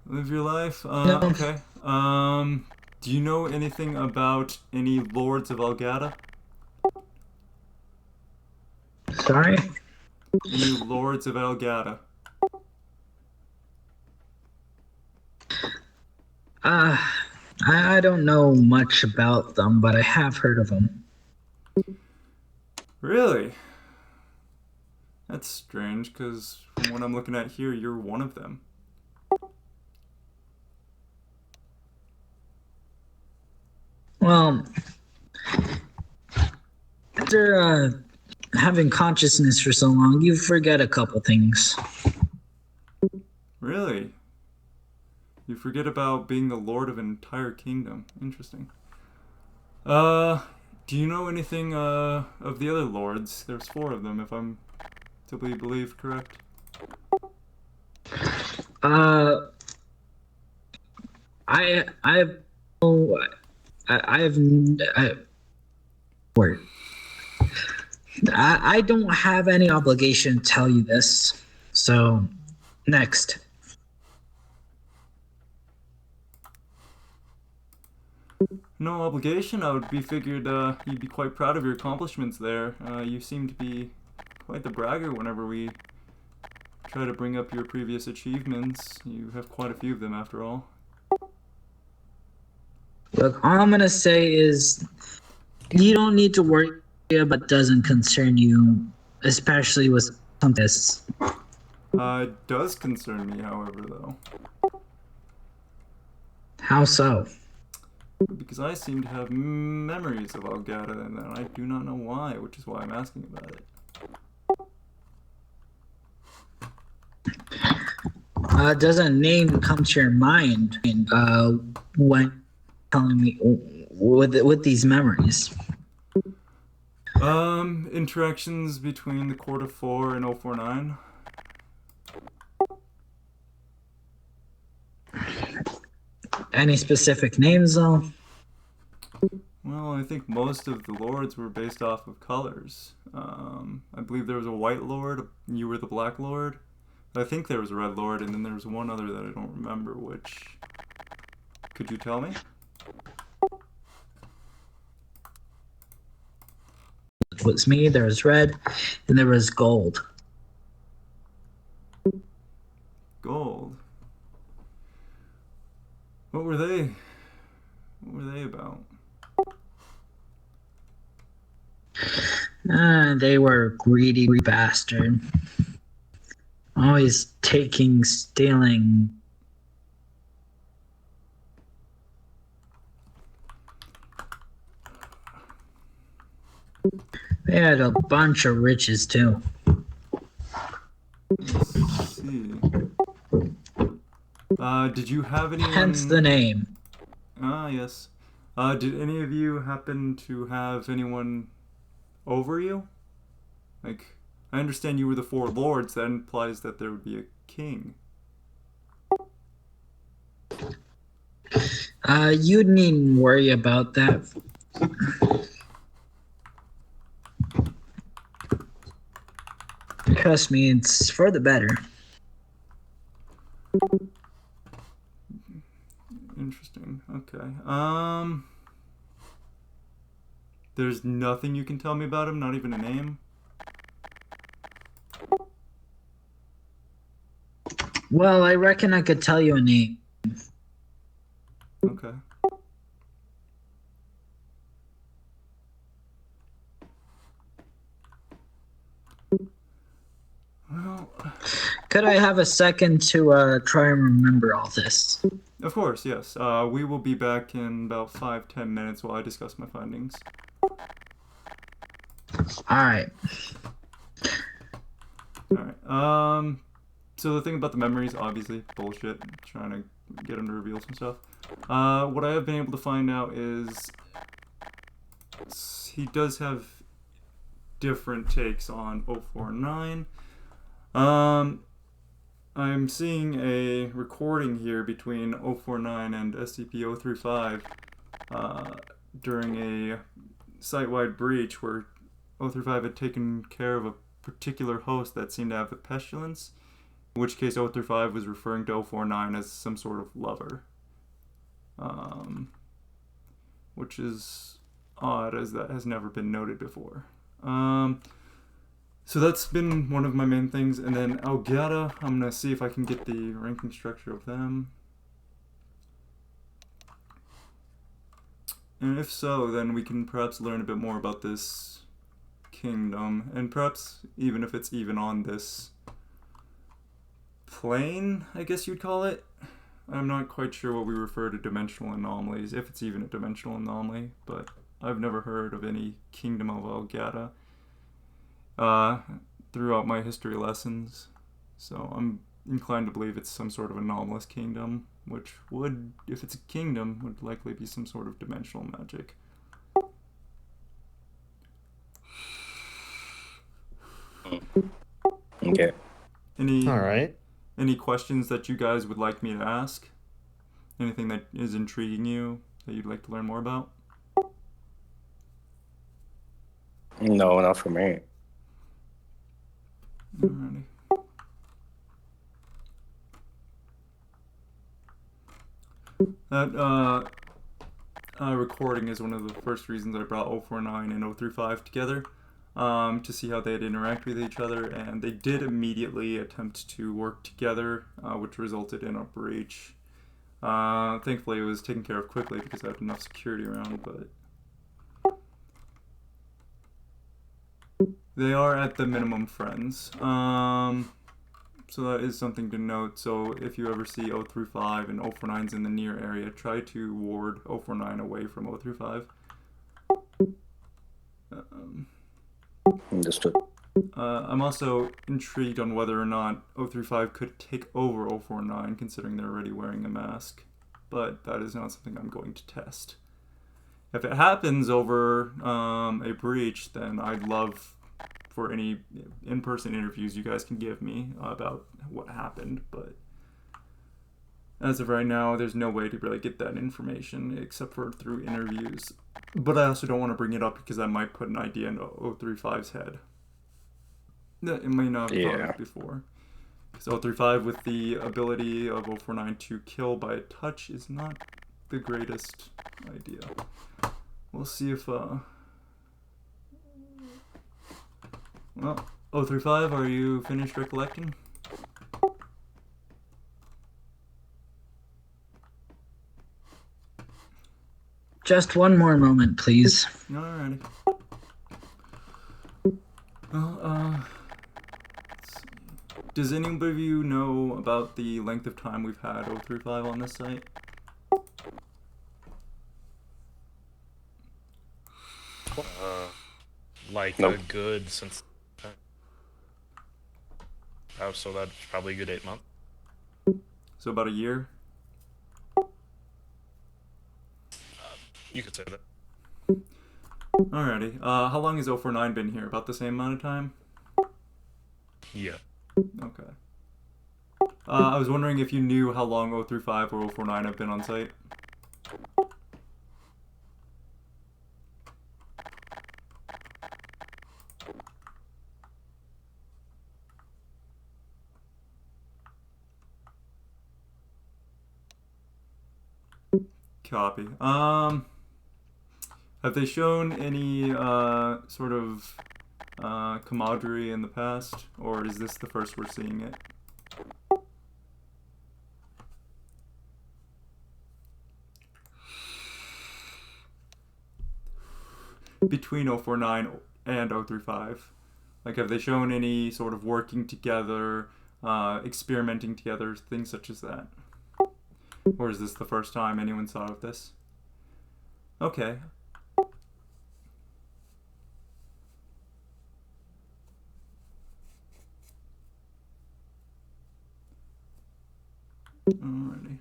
Live your life? No, Okay. Do you know anything about any lords of Algaada? sorry. Any lords of Algaada? Uh, I don't know much about them, but I have heard of them. Really? That's strange, because from what I'm looking at here, you're one of them. Well, after having consciousness for so long, you forget a couple things. Really? You forget about being the lord of an entire kingdom. Interesting. Uh, do you know anything, of the other lords? There's four of them, if I'm to be believed correct. Uh, I've, oh, I've, word. I don't have any obligation to tell you this. So, next. No obligation. I would be figured you'd be quite proud of your accomplishments there. You seem to be quite the bragger whenever we try to bring up your previous achievements. You have quite a few of them, after all. Look, all I'm gonna say is you don't need to worry about doesn't concern you, especially with some this. It does concern me, however, though, How so? because I seem to have memories of Algada, and I do not know why, which is why I'm asking about it. Does a name come to your mind when telling me with these memories? Interactions between the Court of Four and 049. Any specific names though? Well, I think most of the lords were based off of colors. I believe there was a white lord, you were the black lord. I think there was a red lord, and then there was one other that I don't remember which. Could you tell me? It was me. There was red, and there was gold. Gold. What were they? What were they about? They were greedy bastard. Always taking, stealing. They had a bunch of riches too. Let's see. Did you have Hence the anyone? name. Ah, yes. Did any of you happen to have anyone over you? Like, I understand you were the four lords. That implies that there would be a king. You needn't worry about that. Trust me, it's for the better. Interesting. Okay. There's nothing you can tell me about him. Not even a name. Well, I reckon I could tell you a name. Okay. Well, Could I have a second to try and remember all this? of course, yes. We will be back in about 5-10 minutes while I discuss my findings. All right. Alright. So the thing about the memories, obviously, bullshit. Trying to get him to reveal some stuff. What I have been able to find out is he does have different takes on 049. I'm seeing a recording here between 049 and SCP-035 during a site-wide breach where 035 had taken care of a particular host that seemed to have the pestilence, In which case 035 was referring to 049 as some sort of lover. Which is odd, as that has never been noted before. So that's been one of my main things. And then Algaada, I'm going to see if I can get the ranking structure of them. And if so, then we can perhaps learn a bit more about this kingdom. And perhaps even if it's even on this plane, I guess you'd call it. I'm not quite sure what we refer to dimensional anomalies, if it's even a dimensional anomaly, but I've never heard of any kingdom of Algaada throughout my history lessons. So I'm inclined to believe it's some sort of anomalous kingdom, which would, if it's a kingdom, would likely be some sort of dimensional magic. Okay. All right. Any questions that you guys would like me to ask? Anything that is intriguing you that you'd like to learn more about? No, not for me. Alrighty. That recording is one of the first reasons I brought 049 and 035 together, to see how they'd interact with each other, and they did immediately attempt to work together, which resulted in a breach. Thankfully it was taken care of quickly because I had enough security around, but they are at the minimum friends. So that is something to note. So if you ever see 035 and 049's in the near area, try to ward 049 away from 035. Understood. I'm also intrigued on whether or not 035 could take over 049, considering they're already wearing a mask. But that is not something I'm going to test. If it happens over a breach, then I'd love for any in-person interviews you guys can give me about what happened. But as of right now, there's no way to really get that information except for through interviews. But I also don't want to bring it up because I might put an idea into 035's head that it may not have thought of before. Because 035 with the ability of 049 to kill by a touch is not the greatest idea. We'll see if well, 035, are you finished recollecting? Just one more moment, please. Alrighty. Well, let's see. Does anybody of you know about the length of time we've had 035 on this site? Like Nope. a good since. Oh, so that's probably a good 8 months. So about a year? You could say that. Alrighty. How long has 049 been here? About the same amount of time? Yeah. Okay. I was wondering if you knew how long 035 or 049 have been on site? Copy. Have they shown any sort of camaraderie in the past, or is this the first we're seeing it? Between 049 and 035, like, have they shown any sort of working together, experimenting together, things such as that? Or is this the first time anyone saw of this? Okay. Alrighty.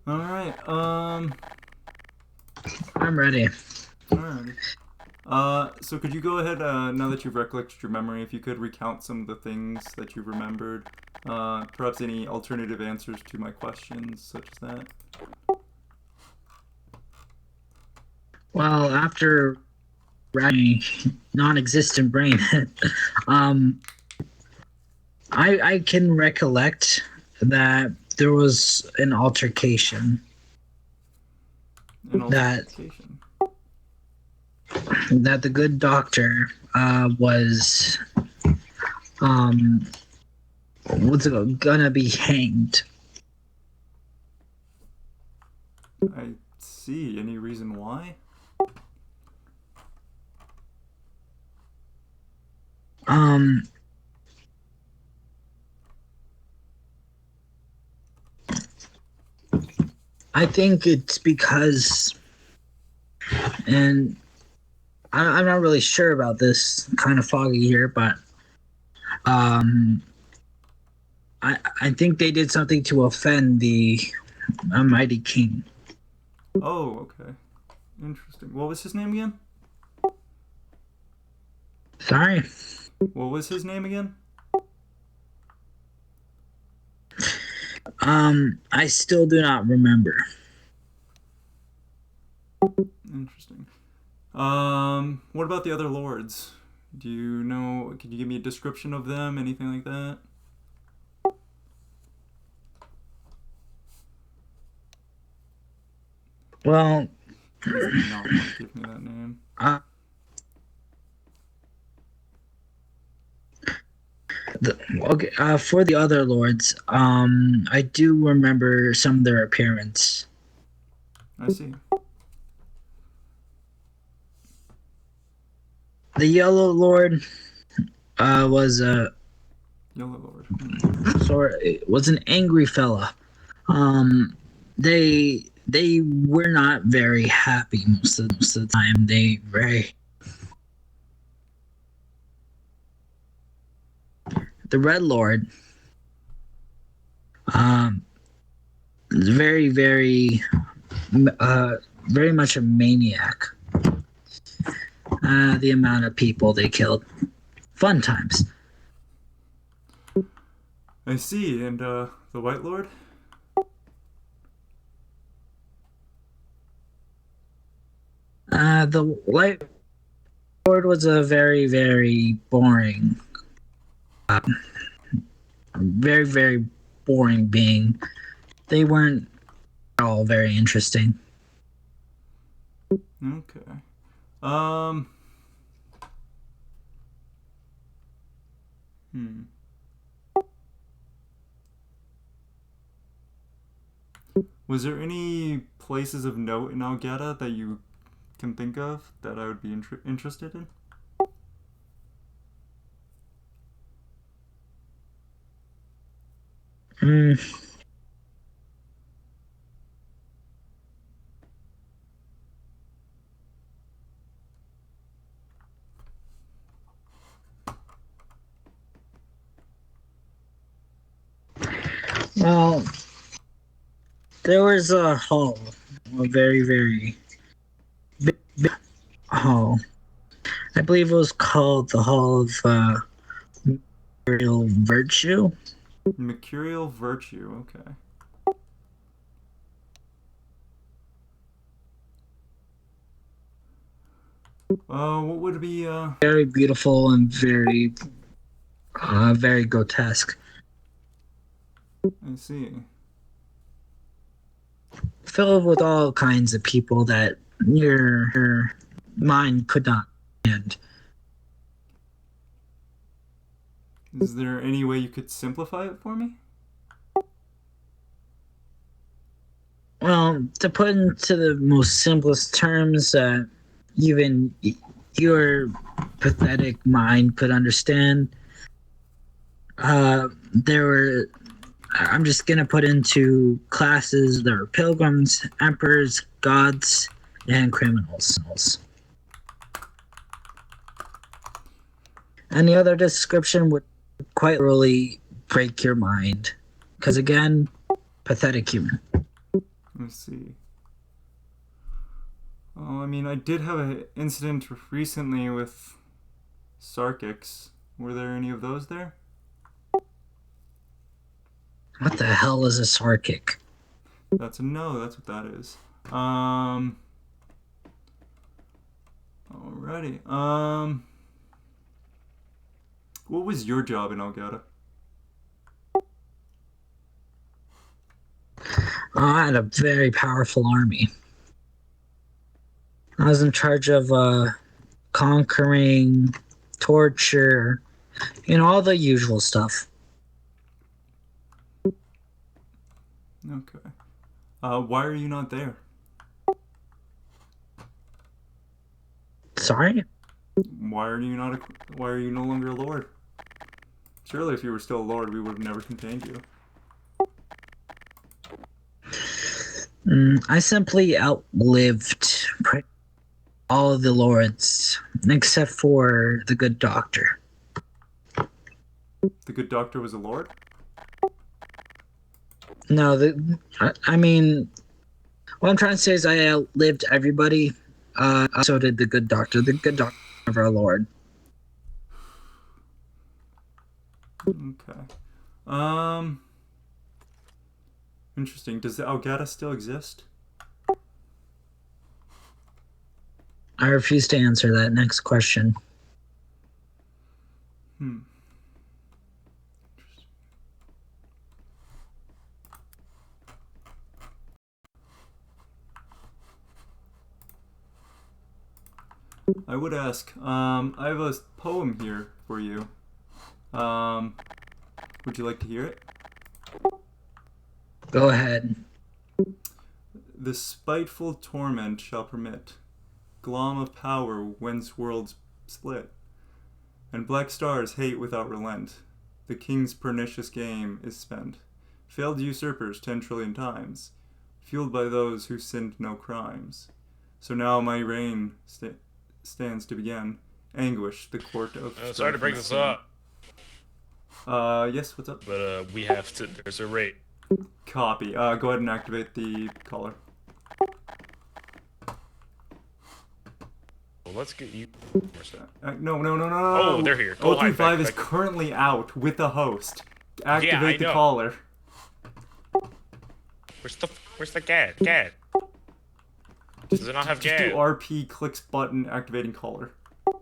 Alright, I'm ready. alrighty. So could you go ahead, now that you've recollected your memory, if you could recount some of the things that you've remembered, perhaps any alternative answers to my questions, such as that? Well, after non-existent brain. um, I can recollect that there was an altercation An that altercation. that the good doctor was gonna be hanged. I see. Any reason why? Um, I think it's because, and I'm not really sure about this, kind of foggy here, but um, I think they did something to offend the Almighty King. Oh, okay. Interesting. What was his name again? Sorry. What was his name again? I still do not remember. Interesting. What about the other lords? Do you know? Could you give me a description of them? Anything like that? Well, He does not want to give me that name. uh, okay. For the other lords, I do remember some of their appearance. I see. The Yellow Lord was a Yellow Lord. was an angry fella. They were not very happy most of the time. The Red Lord is very much a maniac. The amount of people they killed. Fun times. I see. And the White Lord? The White Lord was a very boring, very boring being. They weren't all very interesting. Okay. Um. Hmm. Was there any places of note in Algaada that you can think of that I would be interested in? Hmm. Well, there was a hall, a very big hall. I believe it was called the Hall of Imperial Virtue. Mercurial Virtue. Okay. What would be Very beautiful and very grotesque. I see. Filled with all kinds of people that your mind could not understand. Is there any way you could simplify it for me? Well, to put into the most simplest terms that even your pathetic mind could understand, there were. I'm just gonna put into classes. There were pilgrims, emperors, gods, and criminals. Any other description would quite really break your mind. Because again, pathetic human. Let's see. Oh, I mean, I did have an incident recently with Sarkics. Were there any of those there? What the hell is a Sarkic? That's a no. That's what that is. Alrighty. What was your job in Algaada? I had a very powerful army. I was in charge of conquering, torture, all the usual stuff. Okay. Why are you not there? Sorry? Why are you not? Why are you no longer a lord? Surely, if you were still a lord, we would have never contained you. I simply outlived all of the lords, except for the good doctor. The good doctor was a lord? No, I mean, what I'm trying to say is I outlived everybody. So did the good doctor. The good doctor was never a lord. Okay. Interesting. Does the Algaada still exist? I refuse to answer that next question. I would ask. I have a poem here for you. Would you like to hear it? Go ahead. The spiteful torment shall permit glom of power whence worlds split, and black stars hate without relent. The king's pernicious game is spent. Failed usurpers 10 trillion times, fueled by those who sinned no crimes. So now my reign stands to begin. Anguish, the court of. Sorry to break this up. Yes. What's up? But we have to. There's a rate. Copy. Go ahead and activate the caller. Well, let's get you. No. Oh, they're here. Go 035 is back. currently out with the host. Yeah, I Activate the know. caller. Where's the GAD? GAD. Does it not have Just GAD? do RP, clicks button, activating caller. Oh.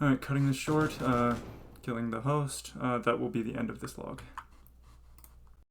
Alright, cutting this short, killing the host. That will be the end of this log.